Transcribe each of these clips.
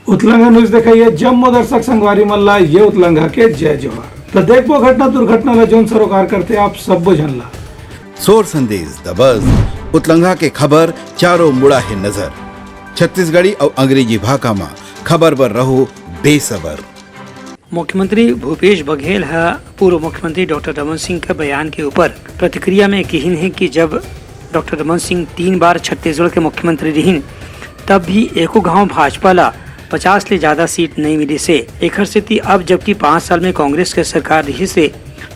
उतलंगा news देखाइए Jammu दर्शक संगवारी मल्ला ये उतलंगा के जय जोहार। तो देखो घटना दुर्घटना ला जोन सरोकार करते आप सब जनला सोर संदेश दबज उतलंगा के खबर चारों मुड़ा है नजर छत्तीसगढ़ी और अंग्रेजी भाषा में खबर पर रहो बेसबर। मुख्यमंत्री भूपेश बघेल है पूर्व मुख्यमंत्री डॉक्टर रमन सिंह के बयान के ऊपर प्रतिक्रिया में कहिन है कि जब डॉक्टर रमन सिंह 3 बार छत्तीसगढ़ के मुख्यमंत्री रहीन तब भी एको गांव भाजपा ला 50 ले ज्यादा सीट नहीं मिली से एकर स्थिति अब जबकि 5 साल में कांग्रेस के सरकार रही से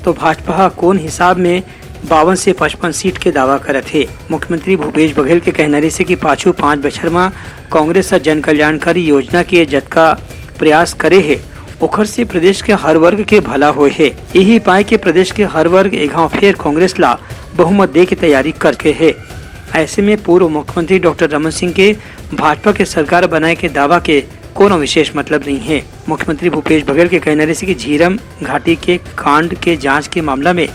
तो भाजपा कौन हिसाब में 52 से 55 सीट के दावा करत है। मुख्यमंत्री भूपेश बघेल के कहनारे से कि पाछू 5 बछर में कांग्रेस जन कल्याणकारी योजना के जतका प्रयास करे है ओखर से प्रदेश के हर वर्ग के भला होए है। यही पाए के प्रदेश के हर वर्ग एगांव फेर कांग्रेस ला बहुमत दे की तैयारी करके है। ऐसे में पूर्व मुख्यमंत्री डॉक्टर रमन सिंह के भाजपा के सरकार बनाए के दावा के कोनो विशेष मतलब नहीं है। मुख्यमंत्री भूपेश बघेल के कहने से कि झीरम घाटी के कांड के जांच के मामला में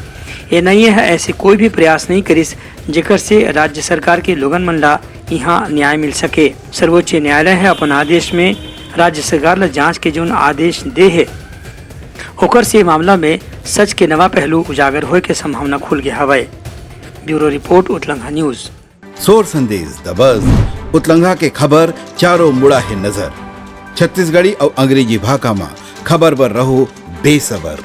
एनआईए है ऐसे कोई भी प्रयास नहीं करिस जेकर से राज्य सरकार के लोगन मन ला यहाँ न्याय मिल सके। सर्वोच्च न्यायालय है अपन आदेश में राज्य सरकार ला जांच के जोन आदेश दे है ओकर से मामला में सच के नवा पहलू उजागर होए के संभावना खुल गया हवे। ब्यूरो रिपोर्ट उतलंगा न्यूज। सोर संदेश दबज उतलंगा के खबर चारों मुड़ा है नजर छत्तीसगढ़ी और अंग्रेजी भाषा में खबर पर रहो बेसबर।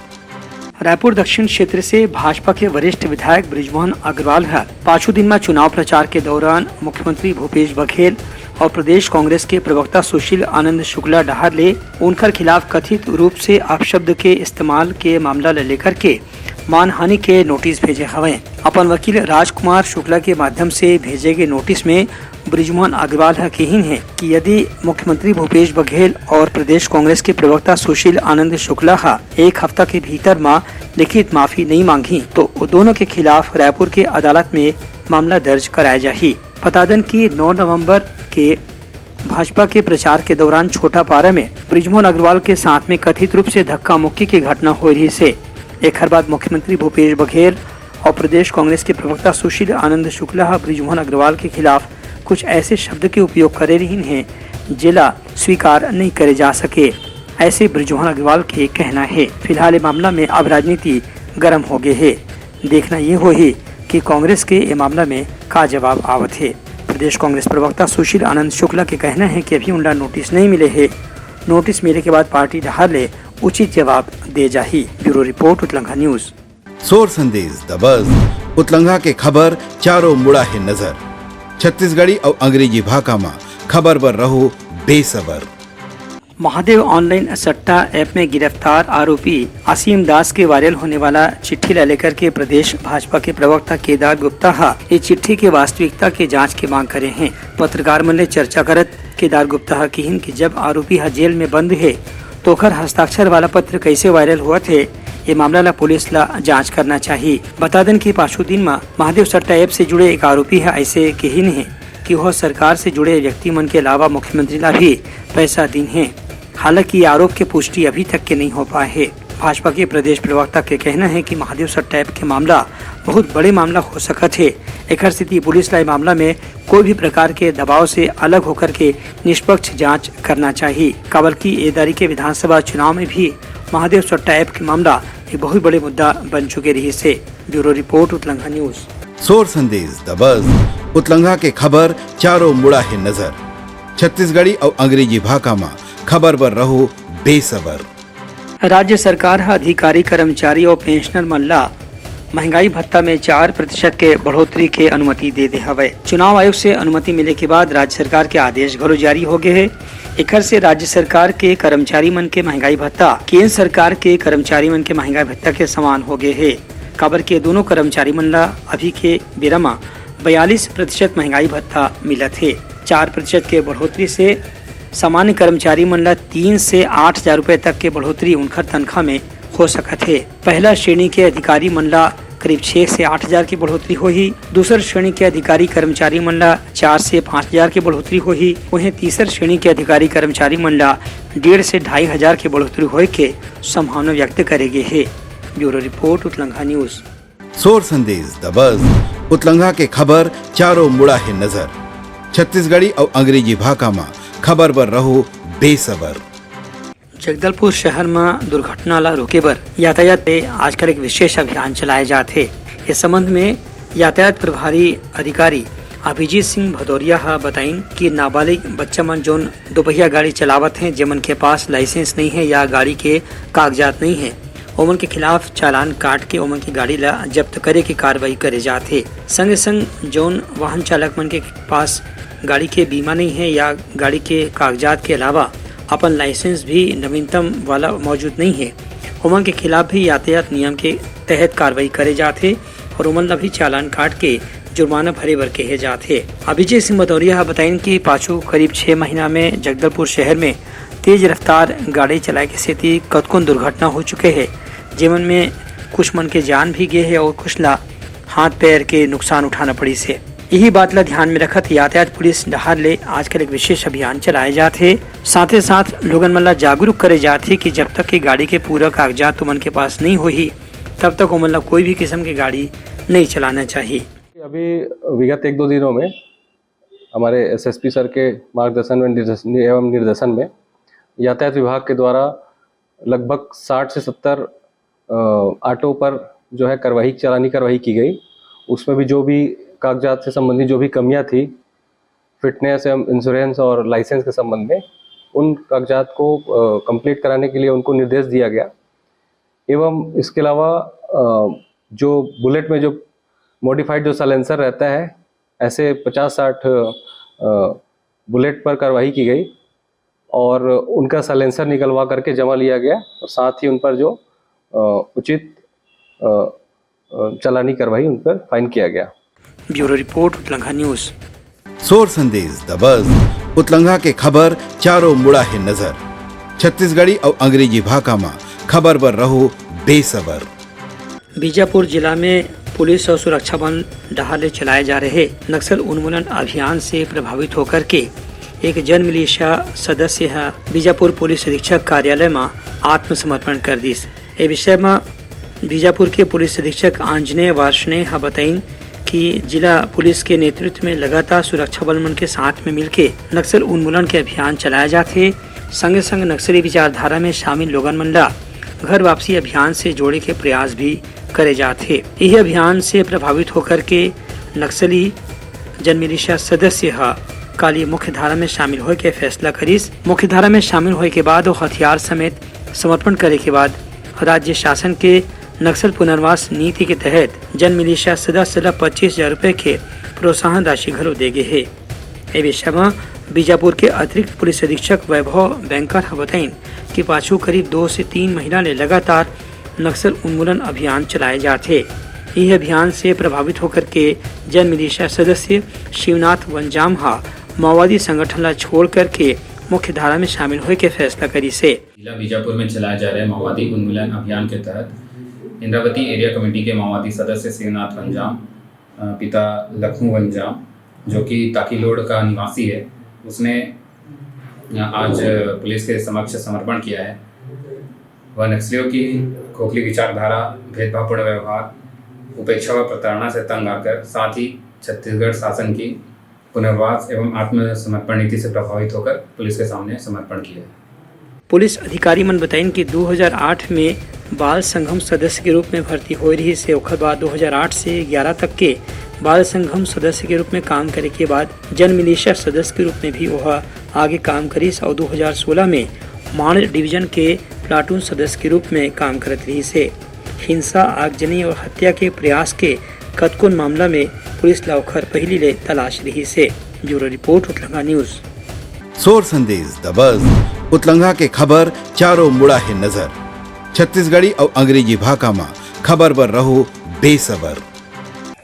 रायपुर दक्षिण क्षेत्र से भाजपा के वरिष्ठ विधायक बृजमोहन अग्रवाल है पांचों दिन में चुनाव प्रचार के दौरान मुख्यमंत्री भूपेश बघेल और प्रदेश कांग्रेस के प्रवक्ता सुशील आनंद शुक्ला डहार ले उनकर खिलाफ कथित रूप से अपशब्द के इस्तेमाल के मामला लेकर के मानहानि के नोटिस भेजे हवे। अपन वकील राजकुमार शुक्ला के माध्यम से भेजे गए नोटिस में बृजमोहन अग्रवाल कहिन है कि यदि मुख्यमंत्री भूपेश बघेल और प्रदेश कांग्रेस के प्रवक्ता सुशील आनंद शुक्ला एक हफ्ता के भीतर में लिखित माफी नहीं मांगी तो दोनों के खिलाफ रायपुर के अदालत में मामला दर्ज कराया जाये। बता दें कि 9 नवंबर के भाजपा के प्रचार के दौरान छोटा पारा में बृजमोहन अग्रवाल के साथ में कथित रूप से धक्का मुक्की की घटना हो रही से एक हर बाद मुख्यमंत्री भूपेश बघेल और प्रदेश कांग्रेस के प्रवक्ता सुशील आनंद शुक्ला बृजमोहन अग्रवाल के खिलाफ कुछ ऐसे शब्द के उपयोग करे रही हैं जिला स्वीकार नहीं करे जा सके, ऐसे बृजमोहन अग्रवाल के कहना है। फिलहाल मामला में अब राजनीति गर्म हो गए है। देखना ये हो ही कि कांग्रेस के ये मामला में का जवाब आवत है। प्रदेश कांग्रेस प्रवक्ता सुशील आनंद शुक्ला के कहना है कि अभी उनका नोटिस नहीं मिले है। नोटिस मिले के बाद पार्टी डहार ले उचित जवाब दे जाही। ब्यूरो रिपोर्ट उतलंगा न्यूज। सोर संदेश दबज उतलंगा के खबर चारों मुड़ा है नजर छत्तीसगढ़ी और अंग्रेजी भाषा में खबर पर रहो बेसबर। महादेव ऑनलाइन सट्टा ऐप में गिरफ्तार आरोपी असीम दास के वायरल होने वाला चिट्ठी लेकर के प्रदेश भाजपा के प्रवक्ता केदार गुप्ता ये चिट्ठी के वास्तविकता के जांच की मांग करे हैं। पत्रकार मन ने चर्चा करत केदार गुप्ता कहिन कि जब आरोपी जेल में बंद है तो ओकर हस्ताक्षर वाला पत्र कैसे वायरल हुआ थे ये मामला ला पुलिस ला जांच करना चाहिए। बता दें कि पांचों दिन में महादेव सट्टा ऐप से जुड़े एक आरोपी है ऐसे कहिन है कि वह सरकार से जुड़े व्यक्ति मन के अलावा मुख्यमंत्री ला भी पैसा दिन है। हालांकि ये आरोप की पुष्टि अभी तक के नहीं हो पाए है। भाजपा के प्रदेश प्रवक्ता के कहना है कि महादेव सट्टा ऐप के मामला बहुत बड़े मामला हो सकत है। एक स्थिति पुलिस ला मामला में कोई भी प्रकार के दबाव से अलग होकर के निष्पक्ष जांच करना चाहिए। काबल की एदारी के विधानसभा चुनाव में भी महादेव सट्टा ऐप के मामला एक बहुत बड़े मुद्दा बन चुके रही से। ब्यूरो रिपोर्ट उतलंगा न्यूज। सोर संदेश दबज उतलंगा के खबर चारों मुड़ा है नजर छत्तीसगढ़ी और अंग्रेजी भाषा में खबर पर रहो बेसबर। राज्य सरकार अधिकारी कर्मचारी और पेंशनर मन ला महंगाई भत्ता में 4% के बढ़ोतरी के अनुमति दे दे हवे। चुनाव आयोग से अनुमति मिले के बाद राज्य सरकार के आदेश घरो जारी हो गए है। एकर से राज्य सरकार के कर्मचारी मन के महंगाई भत्ता केंद्र सरकार के कर्मचारी मन के महंगाई भत्ता के समान हो गए है। काबर के दोनों कर्मचारी मन ला अभी के बेरा में 42% महंगाई भत्ता मिलत है। 4% के बढ़ोतरी से सामान्य कर्मचारी मन ला 3 से 8 हजार रुपए तक के बढ़ोतरी उनकर तनख्वाह में हो सकत है। पहला श्रेणी के अधिकारी मन ला करीब 6 से 8 हजार की बढ़ोतरी होही। दूसर श्रेणी के अधिकारी कर्मचारी मन ला 4 से 5 हजार की बढ़ोतरी होही। वहीं तीसर श्रेणी के अधिकारी कर्मचारी मन ला 1.5 से 2.5 हजार की बढ़ोतरी होए के संभावना व्यक्त करेगे है। ब्यूरो रिपोर्ट उतलंगा न्यूज। सोर संदेश दबज उतलंगा के खबर चारों मुड़ा है नजर छत्तीसगढ़ी और अंग्रेजी भाषा में खबर पर रहो बेसबर। जगदलपुर शहर में दुर्घटना ला रोके बर यातायात पे आजकल एक विशेष अभियान चलाए जाते। इस संबंध में यातायात प्रभारी अधिकारी अभिजीत सिंह भदौरिया हा बताइन कि नाबालिग बच्चा मन जोन दोपहिया गाड़ी चलावत हैं, जेमन के पास लाइसेंस नहीं है या गाड़ी के कागजात नहीं है, ओमन के खिलाफ चालान काट के ओमन की गाड़ी ला जब्त करे की कार्रवाई करे जाते। संगे संग जोन वाहन चालक मन के पास गाड़ी के बीमा नहीं है या गाड़ी के कागजात के अलावा अपन लाइसेंस भी नवीनतम वाला मौजूद नहीं है, ओमन के खिलाफ भी यातायात नियम के तहत कार्रवाई करे जाते और ओमन ला भी चालान काट के जुर्माना भरे बर कहे जाते। अभिजीत सिंह भदौरिया बताइन कि पाछू करीब 6 महीना में जगदलपुर शहर में तेज रफ्तार गाड़ी चलाए के सेती कतकोन दुर्घटना हो चुके हैं, जेमन में कुछ मन के जान भी गए है और कुछ ला हाथ पैर के नुकसान उठाना पड़ी से। यही बात ला ध्यान में रखत यातायात पुलिस डहार ले आजकल एक विशेष अभियान चलाए जाते। साथ ही साथ लोगन मन ला जागरूक करे जाते कि जब तक की गाड़ी के पूरा कागजात तुमन के पास नहीं होही तब तक ओमन ला कोई भी किस्म की गाड़ी नहीं चलाना चाहिए। अभी विगत 1-2 दिनों में हमारे एसएसपी सर के मार्गदर्शन एवं निर्देशन में यातायात विभाग के द्वारा लगभग 60 से 70 ऑटो पर जो है चालानी कार्रवाई की गई। उसमें भी जो भी कागजात से संबंधित जो भी कमियां थी, फिटनेस एवं इंश्योरेंस और लाइसेंस के संबंध में, उन कागजात को कंप्लीट कराने के लिए उनको निर्देश दिया गया। एवं इसके अलावा जो बुलेट में जो मॉडिफाइड जो साइलेंसर रहता है, ऐसे 50-60 बुलेट पर कार्रवाई की गई और उनका साइलेंसर निकलवा करके जमा लिया गया और साथ ही उन पर जो उचित चालानी कार्रवाई उन पर फाइन किया गया। ब्यूरो रिपोर्ट उतलंघा न्यूज। सोर संदेश द बज़ उतलंघा के खबर चारों मुड़ा है नजर। छत्तीसगढ़ी और अंग्रेजी भाषा में खबर पर रहो बेसबर। बीजापुर जिला में पुलिस और सुरक्षा बल डहाले चलाए जा रहे नक्सल उन्मूलन अभियान से प्रभावित होकर के एक जन मिलिशिया सदस्य है बीजापुर पुलिस अधीक्षक कार्यालय में आत्मसमर्पण कर दिस। ए विषय में बीजापुर के पुलिस अधीक्षक आंजनेय वार्ष्णेय हा बताइन कि जिला पुलिस के नेतृत्व में लगातार सुरक्षा बल मन के साथ में मिलके नक्सल उन्मूलन के अभियान चलाए जाते। संगे संग नक्सली विचारधारा में शामिल लोगन मन ला घर वापसी अभियान से जोड़े के प्रयास भी करे जाते। यही अभियान से प्रभावित होकर के नक्सली जन मिलिशिया सदस्य काली मुख्य धारा में शामिल होए के फैसला करीस। मुख्य धारा में शामिल होए के बाद और हथियार समेत समर्पण करे के बाद राज्य शासन के नक्सल पुनर्वास नीति के तहत जन मिलिशिया सदस्य ला 25,000 रुपए के प्रोत्साहन राशि घलो दे गए है। ए विषय में बीजापुर के अतिरिक्त पुलिस अधीक्षक वैभव बैंकर बताइन कि पाछू करीब 2 से 3 महीना ले लगातार नक्सल उन्मूलन अभियान चलाए जाते। यह अभियान से प्रभावित होकर के जन मिलिशिया सदस्य शिवनाथ वनजाम माओवादी संगठन ला छोड़ करके मुख्य धारा में शामिल होए के फैसला करी से। जिला बीजापुर में चलाए जा रहे माओवादी उन्मूलन अभियान के तहत इंद्रावती एरिया कमेटी के माओवादी सदस्य शिवनाथ वनजाम, पिता लखनऊ वनजाम, जो कि ताकीलोड़ का निवासी है, उसने आज पुलिस के समक्ष समर्पण किया है। वह नक्सलियों की खोखली विचारधारा, भेदभावपूर्ण व्यवहार, उपेक्षा व प्रताड़ना से तंग आकर साथ ही छत्तीसगढ़ शासन की पुनर्वास एवं आत्मसमर्पण नीति से प्रभावित होकर पुलिस के सामने समर्पण किया। पुलिस अधिकारी मन बताइन कि 2008 में बाल संगम सदस्य के रूप में भर्ती हो रही से ओखर बाद 2008 से 11 तक के बाल संगम सदस्य के रूप में काम करे के बाद जन मिलिशिया सदस्य के रूप में भी वह आगे काम करीस और 2016 में माण डिवीजन के प्लाटून सदस्य के रूप में काम करत रही से। हिंसा, आगजनी और हत्या के प्रयास के कतकुन मामला में पुलिस ला ओखर पहली ले तलाश रही से। ब्यूरो रिपोर्ट उतलंघा न्यूज। सोर संदेश द बज़ उतलंघा के खबर चारों मुड़ा है नजर। छत्तीसगढ़ी और अंग्रेजी भाषा में खबर पर रहो बेसबर।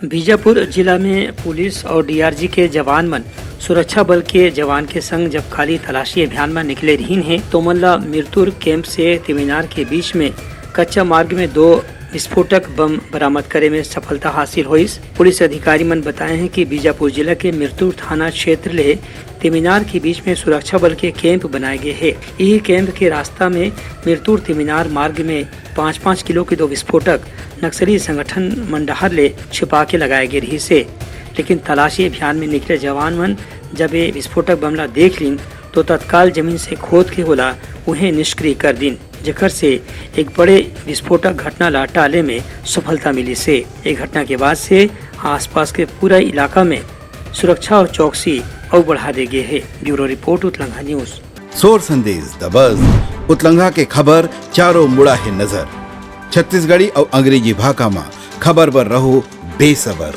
बीजापुर जिला में पुलिस और डीआरजी के जवान मन सुरक्षा बल के जवान के संग जब खाली तलाशी अभियान में निकले रहीन है तो मल्ला मिरतुर कैंप से तिमीनार के बीच में कच्चा मार्ग में 2 विस्फोटक बम बरामद करे में सफलता हासिल हुई। पुलिस अधिकारी मन बताए हैं कि बीजापुर जिला के मिरतुर थाना क्षेत्र ले तिमीनार के बीच में सुरक्षा बल के कैंप बनाए गए हैं। यही कैंप के रास्ता में मिरतुर तिमीनार मार्ग में 5-5 किलो के 2 विस्फोटक नक्सली संगठन मंडहार ले छिपा के लगाए गए रही से, लेकिन तलाशी अभियान में निकले जवान मन जब ये विस्फोटक बमला देख लीन तो तत्काल जमीन से खोद के होला उन्हें निष्क्रिय कर दिन, जेकर से एक बड़े विस्फोटक घटना ला टाले में सफलता मिली से। एक घटना के बाद से आसपास के पूरा इलाका में सुरक्षा और चौकसी और बढ़ा दे गए है। ब्यूरो रिपोर्ट उतलंघा न्यूज। सोर संदेश द बज़ उतलंघा के खबर चारों मुड़ा है नजर। छत्तीसगढ़ी और अंग्रेजी भाषा में खबर पर रहो बेसबर।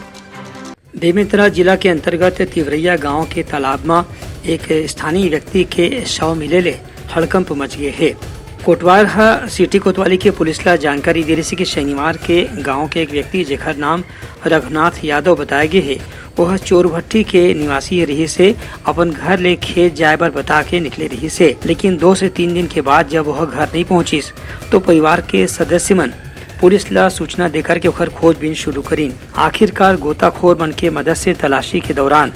बेमेतरा जिला के अंतर्गत तिवरैया गांव के तालाब में एक स्थानीय व्यक्ति के शव मिले हड़कंप मच गए है। कोटवार सिटी कोतवाली के पुलिस ला जानकारी दे रही कि शनिवार के गांव के एक व्यक्ति जेकर नाम रघुनाथ यादव बताया गया है, वह चोरभट्टी के निवासी रही से अपन घर ले खेत जाए पर बता के निकले रही से, लेकिन 2 से 3 दिन के बाद जब वह घर नहीं पहुंची तो परिवार के सदस्य मन पुलिस ला सूचना देकर के ओकर खोजबीन शुरू करी। आखिरकार गोताखोर मन के मदद से तलाशी के दौरान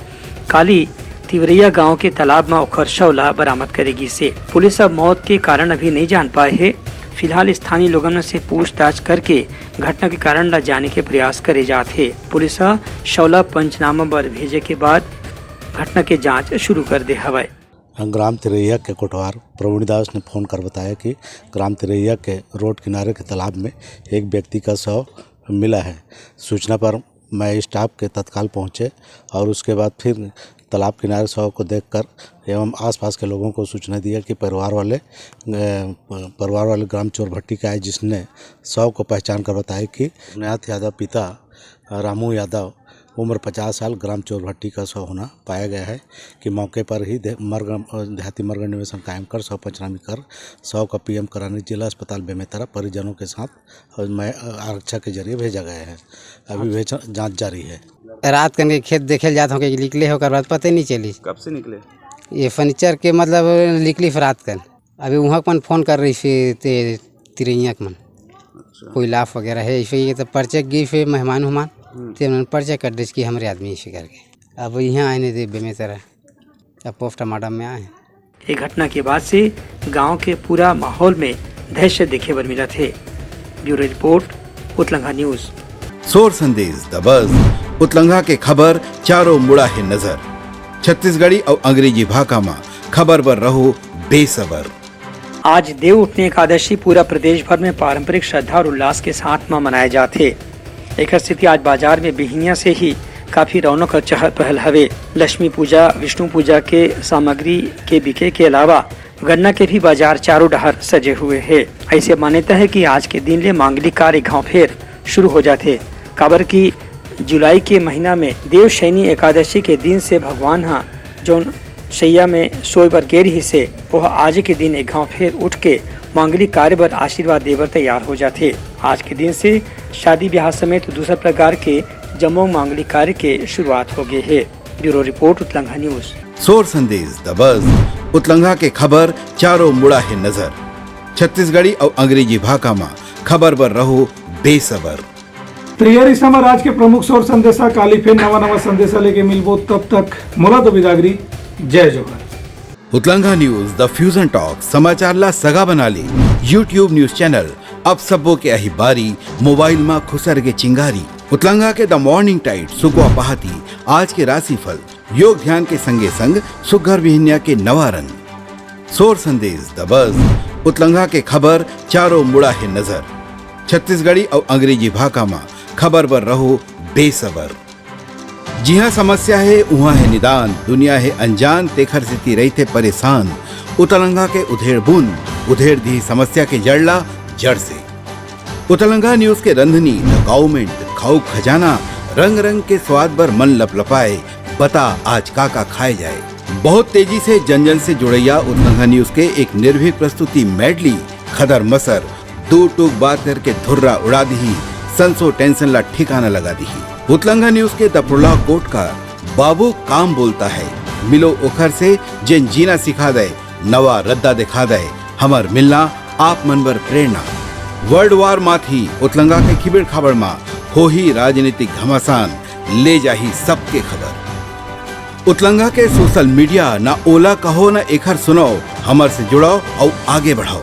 काली तिवरैया गांव के तालाब में ओकर शव ला बरामद करेगी से। पुलिस अब मौत के कारण अभी नहीं जान पाए है। फिलहाल स्थानीय लोगों से पूछताछ करके घटना के कारण ला जाने के प्रयास करे जाते। पुलिस शव ला पंचनामा पर भेजे के बाद घटना के जांच शुरू कर दे हवाए। ग्राम तिरैया के कोटवार प्रवीणदास ने फ़ोन कर बताया कि ग्राम तिरैया के रोड किनारे के तालाब में एक व्यक्ति का शव मिला है। सूचना पर मैं स्टाफ के तत्काल पहुंचे और उसके बाद फिर तालाब किनारे शव को देखकर एवं आसपास के लोगों को सूचना दिया कि परिवार वाले ग्राम चोरभट्टी का है, जिसने शव को पहचान कर बताया कि रघुनाथ यादव पिता रामू यादव उम्र 50 साल ग्राम चोरभट्टी का शव होना पाया गया है कि मौके पर ही देहाती मर्ग निवेशन कायम कर शव पंचनामी कर शव का पीएम कराने जिला अस्पताल बेमेतरा परिजनों के साथ मैं आरक्षा के जरिए भेजा गया है। अभी जांच जारी है। रात के खेत देखे जाते हो कि निकले होकर बाद पता नहीं चली। कब से निकले? ये फर्नीचर के मतलब निकली रात कर। अभी वहाँ मन फ़ोन कर रही थी तिरैया मन कोई लाभ वगैरह है इसे तो पर्चे गई फिर मेहमान हुमान तो उन्होंने पर्चा कर दी कि हमारे आदमी इसे करके अब यहाँ आने दे बेमेतरा अब पोस्टमार्टम में आए। एक घटना के बाद से गांव के पूरा माहौल में दहशत देखे पर मिला थे। ब्यूरो रिपोर्ट उतलंघा न्यूज। सोर संदेश द बज़ उतलंघा के खबर चारों मुड़ा है नजर। छत्तीसगढ़ी और अंग्रेजी भाषा में खबर पर रहो बेसबर। आज देव उठनी एकादशी पूरा प्रदेश भर में पारंपरिक श्रद्धा और उल्लास के साथ में मनाए जाते। एक स्थिति आज बाजार में बिहनिया से ही काफी रौनक और चहल पहल हवे। लक्ष्मी पूजा विष्णु पूजा के सामग्री के बिके के अलावा गन्ना के भी बाजार चारों डहर सजे हुए है। ऐसे मान्यता है कि आज के दिन ले मांगलिक कार्य गाँव फेर शुरू हो जाते। काबर की जुलाई के महीना में देव शयनी एकादशी के दिन से भगवान जो शैया में सोए पर गेर ही से वह आज के दिन एक गाँव फेर उठ के मांगलिक कार्य पर आशीर्वाद देवर तैयार हो जाते। आज के दिन से शादी ब्याह समेत दूसरा प्रकार के जमोग मांगलिक कार्य के शुरुआत हो गए है। ब्यूरो रिपोर्ट उतलंघा न्यूज। सोर संदेश द बज़ उतलंघा के खबर चारों मुड़ा है नजर। छत्तीसगढ़ी और अंग्रेजी भाषा में खबर पर रहो बेसबर। तैयारी समर आज के प्रमुख सोर संदेशा काली फिर नवा संदेशा लेके मिलबो, तब तक मोला तो बिदागरी। जय जोहर। उतलंघा न्यूज द फ्यूजन टॉक समाचार ला सगा बना ली। यूट्यूब न्यूज चैनल अब सबो के अही बारी मोबाइल में खुसर के चिंगारी। उतलंघा के द मॉर्निंग टाइट सुगवा पहाती आज के राशिफल योग ध्यान के संगे संग सुघर विहिन्या के नवा रंग। सोर संदेश द बज़ उतलंघा के खबर चारों मुड़ा है नजर। छत्तीसगढ़ी और अंग्रेजी भाषा में खबर पर रहो बेसबर। जी हाँ, समस्या है वहाँ है निदान। दुनिया है अनजान तेखर स्थिति रही थे परेशान। उतलंघा के उधेड़ बुन उधेड़ दी समस्या के जड़ला जड़ से। उतलंघा न्यूज के रंधनी द गवर्नमेंट खाऊ खजाना रंग रंग के स्वाद पर मन लपलपाए। बता आज का खाए जाए। बहुत तेजी से जन जन से जुड़ैया उतलंघा न्यूज के एक निर्भीक प्रस्तुति मेडली खदर मसर दो टूक बात करके धुर्रा उड़ा दी। संसो टेंशन ला ठिकाना लगा दी। उतलंघा न्यूज के दपुरला कोट का बाबू काम बोलता है। मिलो ओखर से जिन जीना सिखा दे नवा रद्दा दिखा दे हमार मिलना आप मन बर प्रेरणा। वर्ल्ड वार माथी उतलंघा के खिबड़ खाबड़ मा हो ही राजनीतिक घमासान ले जाही सबके खबर। उतलंघा के सोशल मीडिया ना ओला कहो ना एखर सुनाओ, हमर से जुड़ाओ और आगे बढ़ाओ।